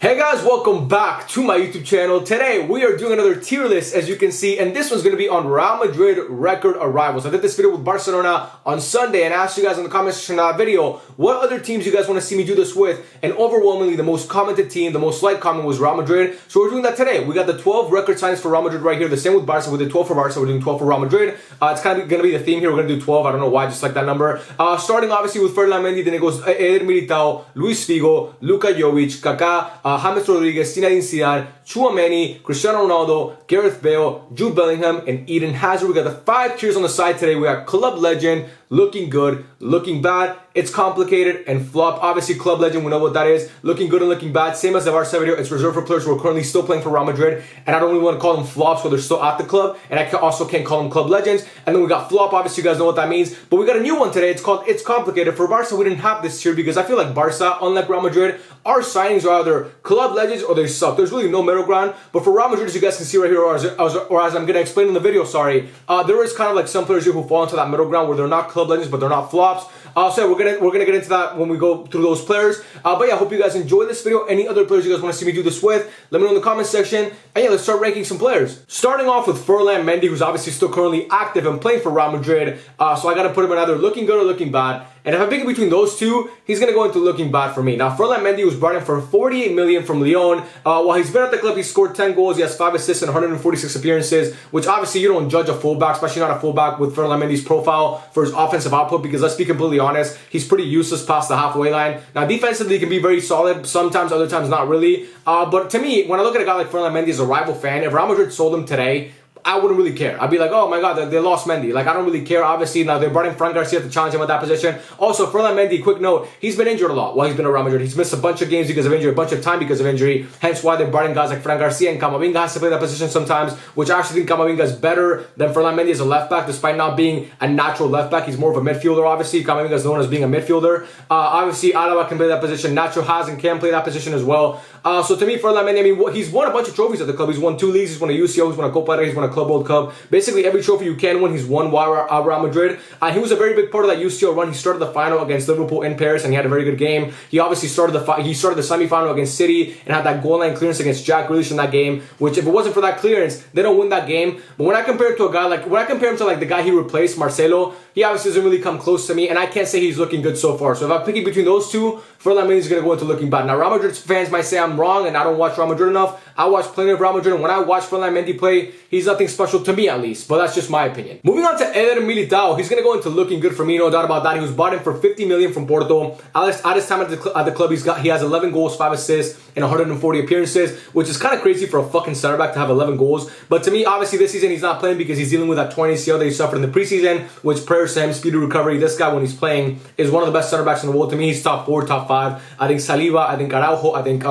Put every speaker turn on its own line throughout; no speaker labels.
Hey guys, welcome back to my YouTube channel. Today we are doing another tier list, as you can see, and this one's going to be on Real Madrid record arrivals. I did this video with Barcelona on Sunday and asked you guys in the comment section of that video what other teams you guys want to see me do this with, and overwhelmingly the most commented team, the most liked comment was Real Madrid. So we're doing that today. We got the 12 record signings for Real Madrid right here. The same with Barca. We did 12 for Barca. We're doing 12 for Real Madrid. It's kind of going to be the theme here. We're going to do 12. I don't know why, just like that number. Starting obviously with Orlan, Mendy, then it goes Eder Militao, Luis Figo, Luka Jovic, Kaka, James Rodriguez, Zinedine Zidane, Chouameni, Cristiano Ronaldo, Gareth Bale, Jude Bellingham, and Eden Hazard. We got the 5 tiers on the side today. We got Club Legend, looking good, looking bad, it's complicated, and flop. Obviously, Club Legend, we know what that is. Looking good and looking bad. Same as the Barca video, it's reserved for players who are currently still playing for Real Madrid, and I don't really want to call them flops where they're still at the club, and I also can't call them Club Legends. And then we got flop, obviously you guys know what that means, but we got a new one today. It's called It's Complicated. For Barca, we didn't have this tier because I feel like Barca, unlike Real Madrid, our signings are either Club Legends or they suck. There's really no middle ground. But for Real Madrid, as you guys can see right here, or as I'm going to explain in the video, there is kind of like some players here who fall into that middle ground where they're not Club Legends, but they're not flops. So yeah, we're gonna get into that when we go through those players. But yeah, I hope you guys enjoy this video. Any other players you guys want to see me do this with, let me know in the comment section. And yeah, let's start ranking some players. Starting off with Orlan, Mendy, who's obviously still currently active and playing for Real Madrid. So I gotta put him in either looking good or looking bad. And if I'm picking between those two, he's going to go into looking bad for me. Now, Orlan Mendy was brought in for 48 million from Lyon. While he's been at the club, he's scored 10 goals. He has 5 assists and 146 appearances, which obviously you don't judge a fullback, especially not a fullback with Orlan Mendy's profile for his offensive output, because let's be completely honest, he's pretty useless past the halfway line. Now, defensively, he can be very solid. Sometimes, other times, not really. But to me, when I look at a guy like Orlan Mendy as a rival fan, if Real Madrid sold him today, I wouldn't really care. I'd be like, oh my god, they lost Mendy. Like, I don't really care. Obviously, now they're bringing Fran Garcia to challenge him at that position. Also, for Orlan Mendy, quick note, he's been injured a lot while he's been around Madrid. He's missed a bunch of games because of injury, a bunch of time because of injury. Hence why they're bringing guys like Fran Garcia, and Camavinga has to play that position sometimes, which I actually think Camavinga is better than Orlan Mendy as a left back, despite not being a natural left back. He's more of a midfielder, obviously. Camavinga is known as being a midfielder. Obviously, Alaba can play that position. Nacho has and can play that position as well. So to me, for Orlan Mendy, I mean, he's won a bunch of trophies at the club. He's won 2 leagues. He's won a UCL. He's won a Copa del Rey. He's won a Club World Cup. Basically, every trophy you can win, he's won while at Real Madrid. He was a very big part of that UCL run. He started the final against Liverpool in Paris, and he had a very good game. He obviously started the semi-final against City and had that goal line clearance against Jack Grealish in that game, which if it wasn't for that clearance, they don't win that game. But when I compare it to a guy like, when I compare him to like the guy he replaced, Marcelo, he obviously doesn't really come close to me, and I can't say he's looking good so far. So if I'm picking between those two, Orlan Mendy is going to go into looking bad. Now, Real Madrid fans might say I'm wrong and I don't watch Real Madrid enough. I watch plenty of Real Madrid, and when I watch Orlan Mendy play, he's nothing special to me, at least. But that's just my opinion. Moving on to Eder Militao, he's going to go into looking good for me, no doubt about that. He was bought in for 50 million from Porto. At his time at the club, he has 11 goals, 5 assists, and 140 appearances, which is kind of crazy for a fucking center back to have 11 goals. But to me, obviously, this season he's not playing because he's dealing with that torn ACL that he suffered in the preseason, which prayers to him, speedy recovery. This guy, when he's playing, is one of the best center backs in the world. To me, he's top 4, top 5. I think Saliba, I think Araujo, I think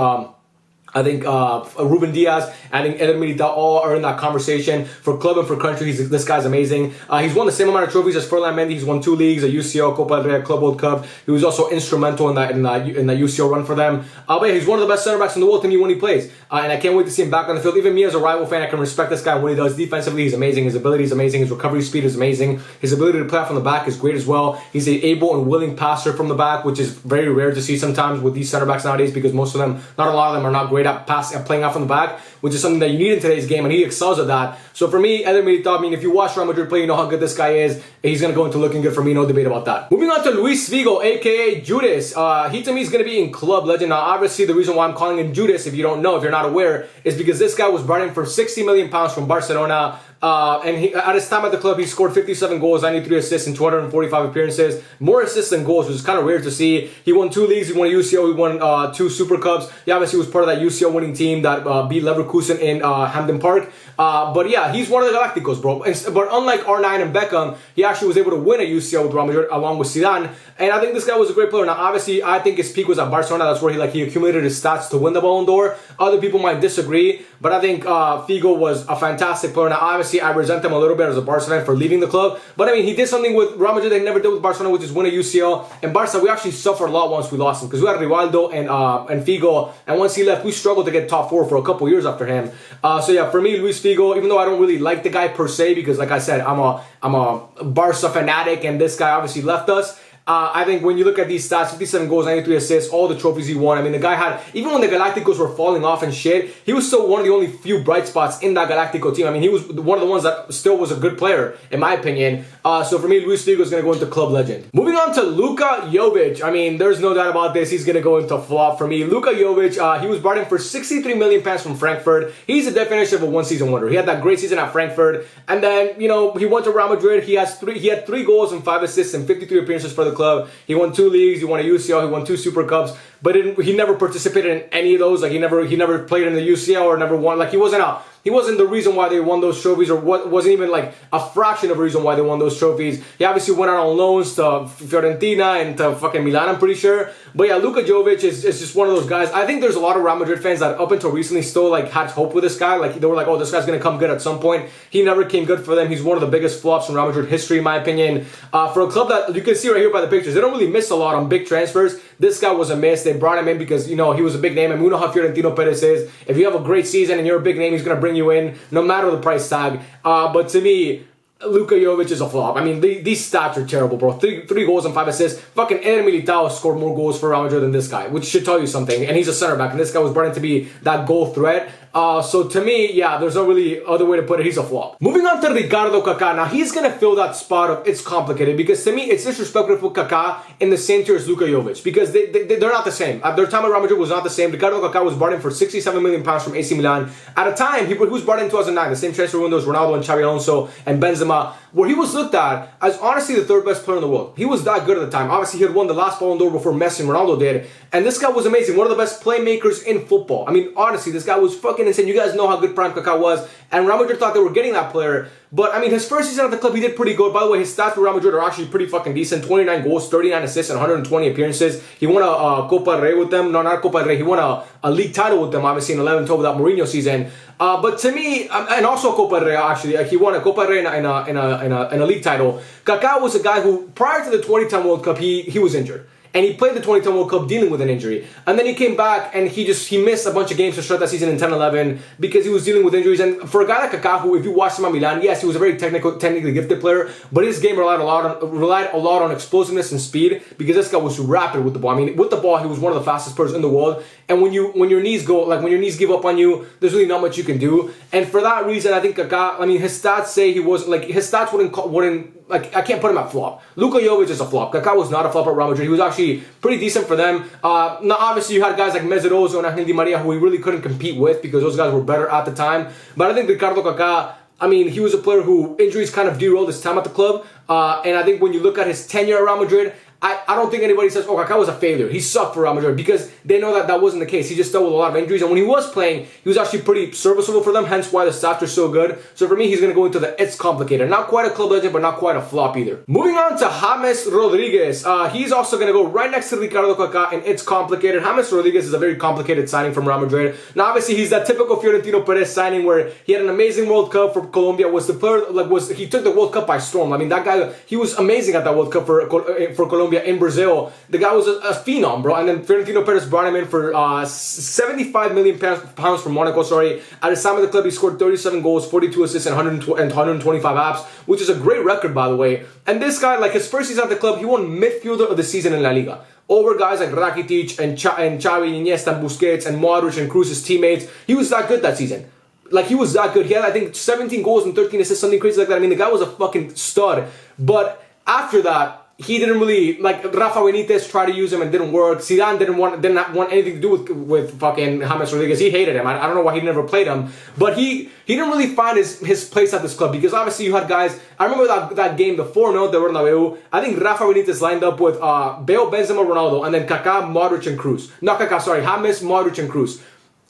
Ruben Diaz, I think Eder Militao all are in that conversation for club and for country. This guy's amazing. He's won the same amount of trophies as Orlan Mendy. He's won 2 leagues, a UCL, Copa del Rey, Club World Cup. He was also instrumental in that UCL run for them. But yeah, he's one of the best center backs in the world to me when he plays. And I can't wait to see him back on the field. Even me as a rival fan, I can respect this guy when he does. Defensively, he's amazing. His ability is amazing. His recovery speed is amazing. His ability to play from the back is great as well. He's an able and willing passer from the back, which is very rare to see sometimes with these center backs nowadays, because most of them, not a lot of them, are not great at playing out from the back, which is something that you need in today's game, and he excels at that. So for me, Eder Militao, I mean, if you watch Real Madrid play, you know how good this guy is. He's going to go into looking good for me, no debate about that. Moving on to Luis Figo, aka Judas. He to me is going to be in Club Legend. Now, obviously, the reason why I'm calling him Judas, if you don't know, if you're not aware, is because this guy was brought in for 60 million pounds from Barcelona. And at his time at the club, he scored 57 goals, 93 assists, and 245 appearances. More assists than goals, which is kind of weird to see. He won 2 leagues, he won a UCL, he won 2 Super Cups. He obviously was part of that UCL winning team that beat Leverkusen in Hampden Park. But yeah, he's one of the Galacticos, bro. But unlike R9 and Beckham, he actually was able to win a UCL with Real Madrid along with Zidane. And I think this guy was a great player. Now, obviously, I think his peak was at Barcelona. That's where he accumulated his stats to win the Ballon d'Or. Other people might disagree, but I think Figo was a fantastic player. Now, obviously, I resent him a little bit as a Barca fan for leaving the club. But I mean, he did something with Real Madrid that he never did with Barcelona, which is win a UCL. And Barca, we actually suffered a lot once we lost him, because we had Ronaldo and Figo. And once he left, we struggled to get top 4 for a couple years after him. So yeah, for me, Luis Figo, even though I don't really like the guy per se, because like I said, I'm a Barca fanatic, and this guy obviously left us. I think when you look at these stats, 57 goals, 93 assists, all the trophies he won. I mean, the guy had, even when the Galacticos were falling off and shit, he was still one of the only few bright spots in that Galactico team. I mean, he was one of the ones that still was a good player, in my opinion. So for me, Luis Figo is going to go into club legend. Moving on to Luka Jovic. I mean, there's no doubt about this. He's going to go into flop for me. Luka Jovic, he was brought in for 63 million pounds from Frankfurt. He's the definition of a one-season wonder. He had that great season at Frankfurt, and then, you know, he went to Real Madrid. He had 3 goals and 5 assists and 53 appearances for the club. He won 2 leagues. He won a UCL. He won 2 Super Cups. But he never participated in any of those. Like he never played in the UCL or never won. Like he wasn't the reason why they won those trophies, or wasn't even like a fraction of a reason why they won those trophies. He obviously went out on loans to Fiorentina and to fucking Milan, I'm pretty sure. But yeah, Luka Jovic is just one of those guys. I think there's a lot of Real Madrid fans that up until recently still like had hope with this guy. Like they were like, oh, this guy's gonna come good at some point. He never came good for them. He's one of the biggest flops in Real Madrid history, in my opinion. For a club that you can see right here by the pictures, they don't really miss a lot on big transfers. This guy was a miss. They brought him in because, you know, he was a big name, and we know how Fiorentino Perez is. If you have a great season and you're a big name, he's gonna bring you in no matter the price tag. But to me, Luka Jovic is a flop. I mean, these stats are terrible, bro. 3 goals and 5 assists. Fucking Eder Militao scored more goals for Real Madrid than this guy, which should tell you something. And he's a center back, and this guy was brought in to be that goal threat. So to me, yeah, there's no really other way to put it. He's a flop. Moving on to Ricardo Kaka. Now, he's going to fill that spot of it's complicated, because to me, it's disrespectful to put Kaka in the same tier as Luka Jovic, because they're not the same. Their time at Real Madrid was not the same. Ricardo Kaka was brought in for 67 million pounds from AC Milan. At a time, he was brought in 2009, the same transfer window as Ronaldo and Xabi Alonso and Benzema, where he was looked at as honestly the 3rd best player in the world. He was that good at the time. Obviously, he had won the last Ballon d'Or before Messi and Ronaldo did. And this guy was amazing. One of the best playmakers in football. I mean, honestly, this guy was fucking insane. You guys know how good prime Kaka was. And Real Madrid thought they were getting that player. But, I mean, his first season at the club, he did pretty good. By the way, his stats for Real Madrid are actually pretty fucking decent. 29 goals, 39 assists, and 120 appearances. He won a Copa del Rey with them. No, not Copa del Rey. He won a league title with them, obviously, in 11-12 with that Mourinho season. But to me, and also Copa del Rey, actually. He won a Copa del Rey in a league title. Kaká was a guy who, prior to the 2010 World Cup, he was injured. And he played the 2010 World Cup dealing with an injury. And then he came back and he missed a bunch of games to start that season in 10-11 because he was dealing with injuries. And for a guy like Kaka, who, if you watched him at Milan, yes, he was a very technically gifted player, but his game relied a lot on explosiveness and speed, because this guy was rapid with the ball. I mean, with the ball, he was one of the fastest players in the world. And when your knees give up on you, there's really not much you can do. And for that reason, I think Kaka, I mean, his stats say he was, like, his stats wouldn't, like, I can't put him at flop. Luka Jovic is a flop. Kaka was not a flop at Real Madrid. He was actually pretty decent for them. Now, obviously, you had guys like Mezeroso and Angel Di Maria who he really couldn't compete with because those guys were better at the time. But I think Ricardo Kaka, I mean, he was a player who injuries kind of derailed his time at the club. And I think when you look at his tenure at Real Madrid, I don't think anybody says, oh, Kaka was a failure. He sucked for Real Madrid, because they know that wasn't the case. He just dealt with a lot of injuries. And when he was playing, he was actually pretty serviceable for them, hence why the stats are so good. So for me, he's going to go into the it's complicated. Not quite a club legend, but not quite a flop either. Moving on to James Rodriguez. He's also going to go right next to Ricardo Kaka, and it's complicated. James Rodriguez is a very complicated signing from Real Madrid. Now, obviously, he's that typical Fiorentino Perez signing where he had an amazing World Cup for Colombia. He took the World Cup by storm. I mean, that guy, he was amazing at that World Cup for Colombia in Brazil. The guy was a phenom, bro. And then Fiorentino Perez brought him in for 75 million pounds from Monaco, sorry. At his time at the club, he scored 37 goals, 42 assists, and 125 apps, which is a great record, by the way. And this guy, like, his first season at the club, he won midfielder of the season in La Liga, over guys like Rakitic and Xavi, Iniesta, and Busquets, and Modric, and Cruz's teammates. He was that good that season. Like, he was that good. He had, I think, 17 goals and 13 assists, something crazy like that. I mean, the guy was a fucking stud. But after that, he didn't really, like, Rafa Benitez tried to use him and didn't work. Zidane didn't want anything to do with fucking James Rodriguez. He hated him. I don't know why he never played him. But he didn't really find his place at this club, because obviously you had guys. I remember that game, the 4-0, the Bernabeu. I think Rafa Benitez lined up with Bale, Benzema, Ronaldo, and then Kaka, Modric, and Cruz. Not Kaka, sorry, James, Modric, and Cruz.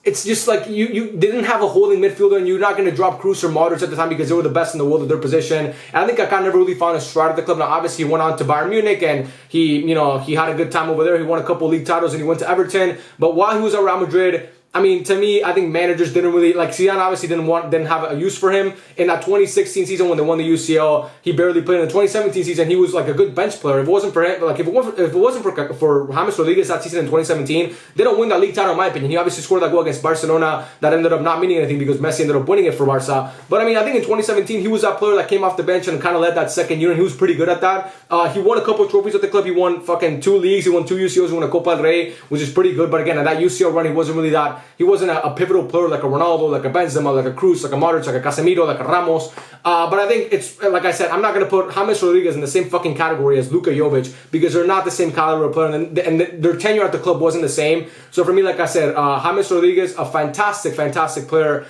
It's just like you didn't have a holding midfielder, and you're not going to drop Cruz or Modric at the time because they were the best in the world at their position. And I think Kaka never really found a stride at the club. Now, obviously, he went on to Bayern Munich, and he had a good time over there. He won a couple league titles, and he went to Everton. But while he was at Real Madrid, I mean, to me, I think managers didn't really like. Zidane obviously didn't have a use for him in that 2016 season when they won the UCL. He barely played in the 2017 season. He was like a good bench player. If it wasn't for him, like if it wasn't for James Rodriguez that season in 2017, they don't win that league title in my opinion. He obviously scored that goal against Barcelona that ended up not meaning anything because Messi ended up winning it for Barca. But I mean, I think in 2017 he was that player that came off the bench and kind of led that second unit. He was pretty good at that. He won a couple of trophies at the club. He won fucking 2 leagues. He won 2 UCLs. He won a Copa del Rey, which is pretty good. But again, at that UCL run, he wasn't really that. He wasn't a pivotal player like a Ronaldo, like a Benzema, like a Cruz, like a Modric, like a Casemiro, like a Ramos. But I think it's, like I said, I'm not going to put James Rodriguez in the same fucking category as Luka Jovic because they're not the same caliber of player and their tenure at the club wasn't the same. So for me, like I said, James Rodriguez, a fantastic, fantastic player.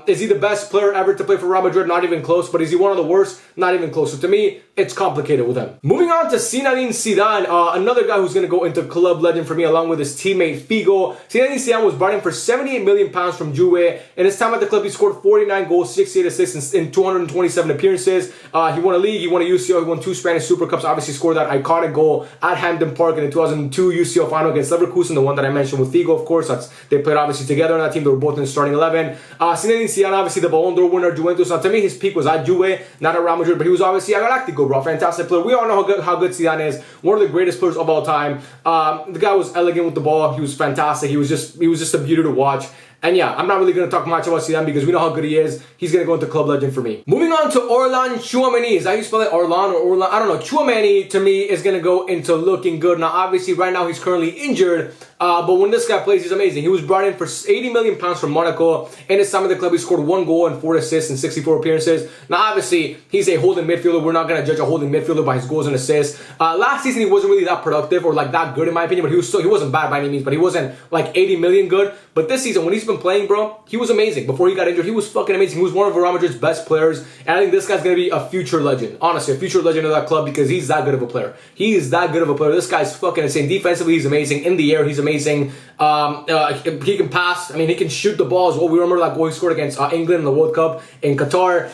Is he the best player ever to play for Real Madrid? Not even close. But is he one of the worst? Not even close. So to me, it's complicated with him. Moving on to Zinedine Zidane, another guy who's going to go into club legend for me along with his teammate Figo. Zinedine Zidane was brought in for £78 million from Juve. In his time at the club, he scored 49 goals, 68 assists in 227 appearances. He won a league, he won a UCL, he won 2 Spanish Super Cups. Obviously scored that iconic goal at Hampden Park in the 2002 UCL final against Leverkusen, the one that I mentioned with Figo, of course. They played obviously together on that team. They were both in the starting 11. Zinedine Zidane, obviously the Ballon d'Or winner, Juventus. Now, to me, his peak was at Juve, not at Real Madrid, but he was obviously a Galactico, bro. Fantastic player. We all know how good Zidane is. One of the greatest players of all time. The guy was elegant with the ball. He was fantastic. He was just a beauty to watch. And yeah, I'm not really going to talk much about Zidane because we know how good he is. He's going to go into club legend for me. Moving on to Orlan Tchouameni. Is that how you spell it? Orlan or Orlan? I don't know. Tchouameni, to me, is going to go into looking good. Now, obviously, right now, he's currently injured. But when this guy plays, he's amazing. He was brought in for £80 million from Monaco. In his time at the club, he scored 1 goal and 4 assists in 64 appearances. Now, obviously, he's a holding midfielder. We're not going to judge a holding midfielder by his goals and assists. Last season, he wasn't really that productive or like that good in my opinion. But he wasn't bad by any means. But he wasn't like 80 million good. But this season, when he's been playing, bro, he was amazing. Before he got injured, he was fucking amazing. He was one of Real Madrid's best players. And I think this guy's going to be a future legend. Honestly, a future legend of that club because he's that good of a player. He is that good of a player. This guy's fucking insane. Defensively, he's amazing. In the air, he's amazing. He can pass. I mean, he can shoot the ball as well. We remember that goal he scored against England in the World Cup in Qatar.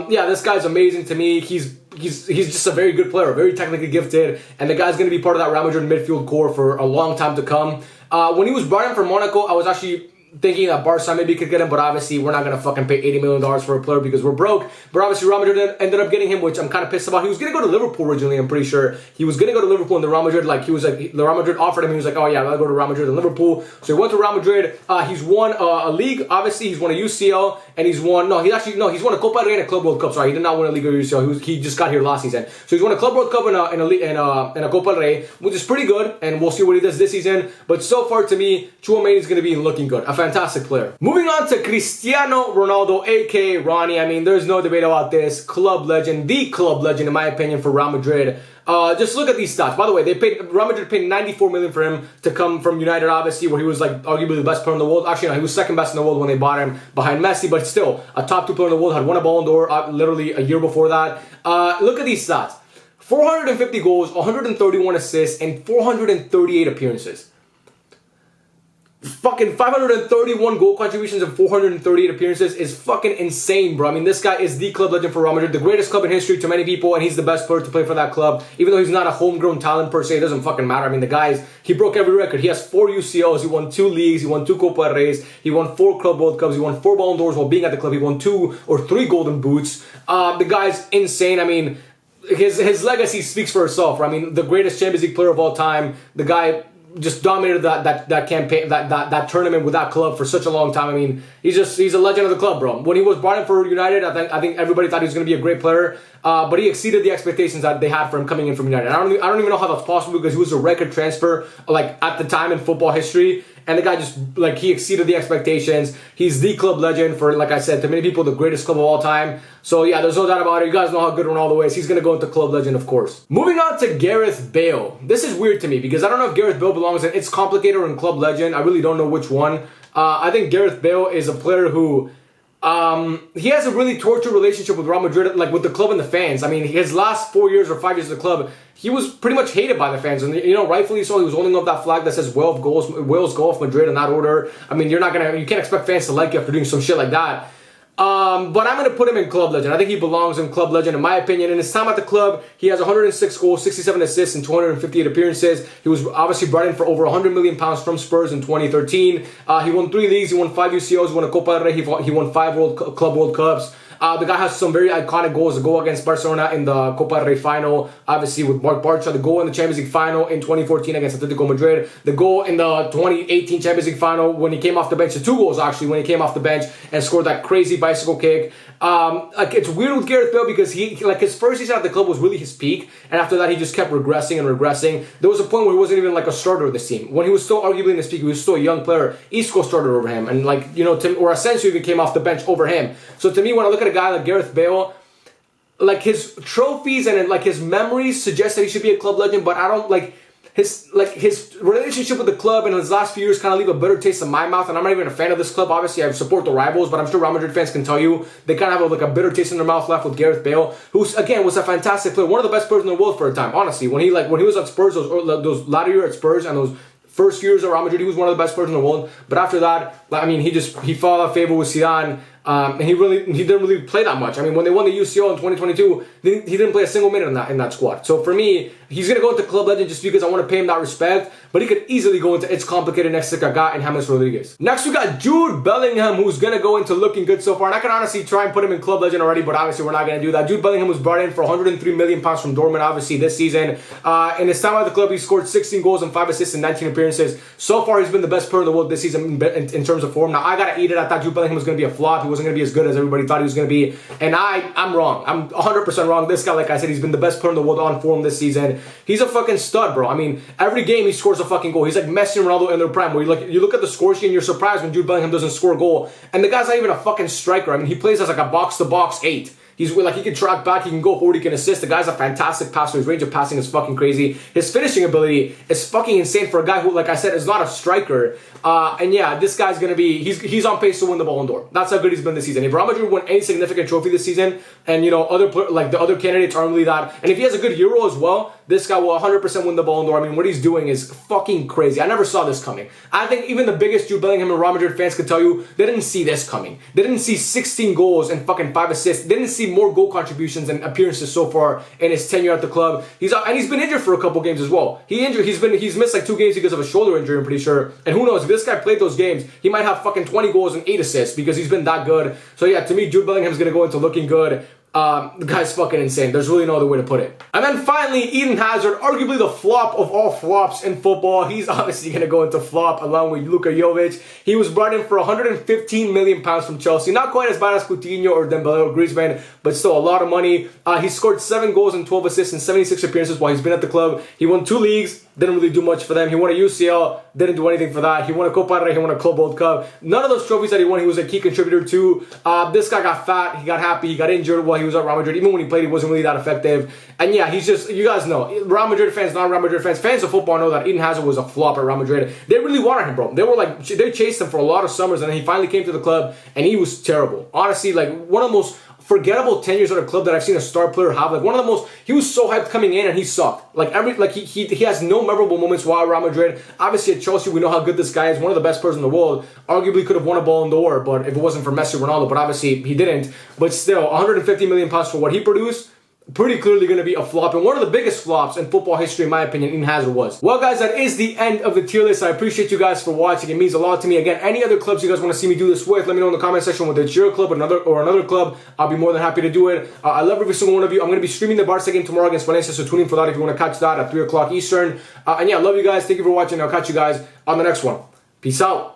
Yeah, this guy's amazing to me. He's just a very good player, very technically gifted. And the guy's going to be part of that Real Madrid midfield core for a long time to come. When he was brought in from Monaco, I was actually thinking that Barca maybe could get him, but obviously we're not going to fucking pay $80 million for a player because we're broke. But obviously Real Madrid ended up getting him, which I'm kind of pissed about. He was going to go to Liverpool originally, I'm pretty sure. He was going to go to Liverpool and the Real Madrid, the Real Madrid offered him. He was like, oh yeah, I'll go to Real Madrid and Liverpool. So he went to Real Madrid. He's won a league, obviously. He's won a UCL, and he's won, he's won a Copa del Rey and a Club World Cup. Sorry, he did not win a league or UCL. He just got here last season. So he's won a Club World Cup and a Copa del Rey, which is pretty good, and we'll see what he does this season. But so far, to me, Tchouameni is going to be looking good. A fantastic player. Moving on to Cristiano Ronaldo, aka Ronnie. I mean, there's no debate about this. Club legend, the club legend, in my opinion, for Real Madrid. Just look at these stats. By the way, Real Madrid paid $94 million for him to come from United, obviously, where he was like arguably the best player in the world. Actually, no, he was second best in the world when they bought him behind Messi, but still a top 2 player in the world. Had won a Ballon d'Or literally a year before that. Look at these stats: 450 goals, 131 assists, and 438 appearances. Fucking 531 goal contributions and 438 appearances is fucking insane, bro. I mean, this guy is the club legend for Real Madrid, the greatest club in history to many people, and he's the best player to play for that club. Even though he's not a homegrown talent per se, it doesn't fucking matter. I mean, the guy he broke every record. He has 4 UCLs, he won 2 leagues, he won 2 Copa del Reys, he won 4 Club World Cups, he won 4 Ballon d'Ors while being at the club, he won 2 or 3 Golden Boots. The guy's insane. I mean, his legacy speaks for itself. Right? I mean, the greatest Champions League player of all time. The guy just dominated that campaign, that tournament with that club for such a long time. I mean, he's a legend of the club, bro. When he was brought in for United, I think everybody thought he was going to be a great player, but he exceeded the expectations that they had for him coming in from United. I don't even know how that's possible because he was a record transfer like at the time in football history. And the guy just, he exceeded the expectations. He's the club legend for, like I said, to many people, the greatest club of all time. So, yeah, there's no doubt about it. You guys know how good Ronaldo is. He's going to go into club legend, of course. Moving on to Gareth Bale. This is weird to me because I don't know if Gareth Bale belongs in It's Complicated or in club legend. I really don't know which one. I think Gareth Bale is a player who... he has a really tortured relationship with Real Madrid, like with the club and the fans. I mean, his last 4 years or 5 years at the club, he was pretty much hated by the fans, and rightfully so. He was holding up that flag that says Wales Golf Madrid in that order. I mean, you can't expect fans to like you after doing some shit like that. But I'm going to put him in Club Legend. I think he belongs in Club Legend, in my opinion. In his time at the club, he has 106 goals, 67 assists, and 258 appearances. He was obviously brought in for over 100 million pounds from Spurs in 2013. He won 3 leagues. He won 5 UCLs. He won a Copa del Rey. He won 5 Club World Cups. The guy has some very iconic goals. The goal against Barcelona in the Copa del Rey final, obviously with Barca. The goal in the Champions League final in 2014 against Atletico Madrid. The goal in the 2018 Champions League final when he came off the bench. The 2 goals actually when he came off the bench and scored that crazy bicycle kick. Like it's weird with Gareth Bale because his first season at the club was really his peak, and after that he just kept regressing and regressing. There was a point where he wasn't even like a starter of this team. When he was still arguably in his peak, he was still a young player. Isco started over him, and or Asensio even came off the bench over him. So to me, when I look at a guy like Gareth Bale, like his trophies and like his memories suggest that he should be a club legend, but I don't like. His relationship with the club and his last few years kind of leave a bitter taste in my mouth, and I'm not even a fan of this club. Obviously, I support the rivals, but I'm sure Real Madrid fans can tell you they kind of have a bitter taste in their mouth left with Gareth Bale, who again was a fantastic player, one of the best players in the world for a time. Honestly, when he was at Spurs, those latter years at Spurs and those first years at Real Madrid, he was one of the best players in the world. But after that, I mean, he fell out of favor with Zidane. And he didn't really play that much. I mean, when they won the UCL in 2022, he didn't play a single minute in that squad. So for me, he's gonna go into Club Legend just because I want to pay him that respect. But he could easily go into It's Complicated next to Kaka and James Rodriguez. Next, we got Jude Bellingham, who's gonna go into looking good so far. And I can honestly try and put him in Club Legend already, but obviously we're not gonna do that. Jude Bellingham was brought in for 103 million pounds from Dortmund, obviously this season. In his time at the club, he scored 16 goals and 5 assists in 19 appearances. So far, he's been the best player in the world this season in terms of form. Now I gotta eat it. I thought Jude Bellingham was gonna be a flop. He wasn't gonna be as good as everybody thought he was going to be, and I'm wrong. I'm 100% wrong. This guy, like I said, he's been the best player in the world on form this season. He's a fucking stud, bro. I mean, every game he scores a fucking goal. He's like Messi and Ronaldo in their prime, where you look at the score sheet and you're surprised when Jude Bellingham doesn't score a goal, and the guy's not even a fucking striker. I mean, he plays as like a box-to-box 8. He's like, he can track back, he can go forward, he can assist. The guy's a fantastic passer. His range of passing is fucking crazy. His finishing ability is fucking insane for a guy who, like I said, is not a striker. And yeah, this guy's gonna be, he's on pace to win the Ballon d'Or. That's how good he's been this season. If Real Madrid won any significant trophy this season, and the other candidates aren't really that, and if he has a good Euro as well, this guy will 100% win the Ballon d'Or. I mean, what he's doing is fucking crazy. I never saw this coming. I think even the biggest Jude Bellingham and Real Madrid fans could tell you they didn't see this coming. They didn't see 16 goals and fucking 5 assists. They didn't see more goal contributions and appearances so far in his tenure at the club. He's been injured for a couple games as well. He's missed like 2 games because of a shoulder injury, I'm pretty sure. And who knows, if this guy played those games, he might have fucking 20 goals and 8 assists because he's been that good. So yeah, to me, Jude Bellingham's gonna go into looking good. The guy's fucking insane. There's really no other way to put it. And then finally, Eden Hazard, arguably the flop of all flops in football. He's obviously going to go into flop along with Luka Jovic. He was brought in for 115 million pounds from Chelsea. Not quite as bad as Coutinho or Dembele or Griezmann, but still a lot of money. He scored 7 goals and 12 assists in 76 appearances while he's been at the club. He won 2 leagues. Didn't really do much for them. He won a UCL, didn't do anything for that. He won a Copa del Rey, he won a Club World Cup. None of those trophies that he won, he was a key contributor to. This guy got fat, he got happy, he got injured while he was at Real Madrid. Even when he played, he wasn't really that effective. And yeah, he's just, you guys know, Real Madrid fans, non-Real Madrid fans, fans of football know that Eden Hazard was a flop at Real Madrid. They really wanted him, bro. They were like, they chased him for a lot of summers, and then he finally came to the club, and he was terrible. Honestly, like, one of the most forgettable tenures at a club that I've seen a star player have. Like, one of the most, he was so hyped coming in and he sucked. Like, he has no memorable moments while at Real Madrid. Obviously at Chelsea, we know how good this guy is, one of the best players in the world. Arguably could have won a Ballon d'Or, but if it wasn't for Messi or Ronaldo, but obviously he didn't. But still, 150 million pounds for what he produced, pretty clearly going to be a flop, and one of the biggest flops in football history, in my opinion, Eden Hazard was. Well, guys, that is the end of the tier list. I appreciate you guys for watching. It means a lot to me. Again, any other clubs you guys want to see me do this with, let me know in the comment section whether it's your club or another club. I'll be more than happy to do it. I love every single one of you. I'm going to be streaming the Barca game tomorrow against Valencia, so tune in for that if you want to catch that at 3 o'clock Eastern. And yeah, love you guys. Thank you for watching. I'll catch you guys on the next one. Peace out.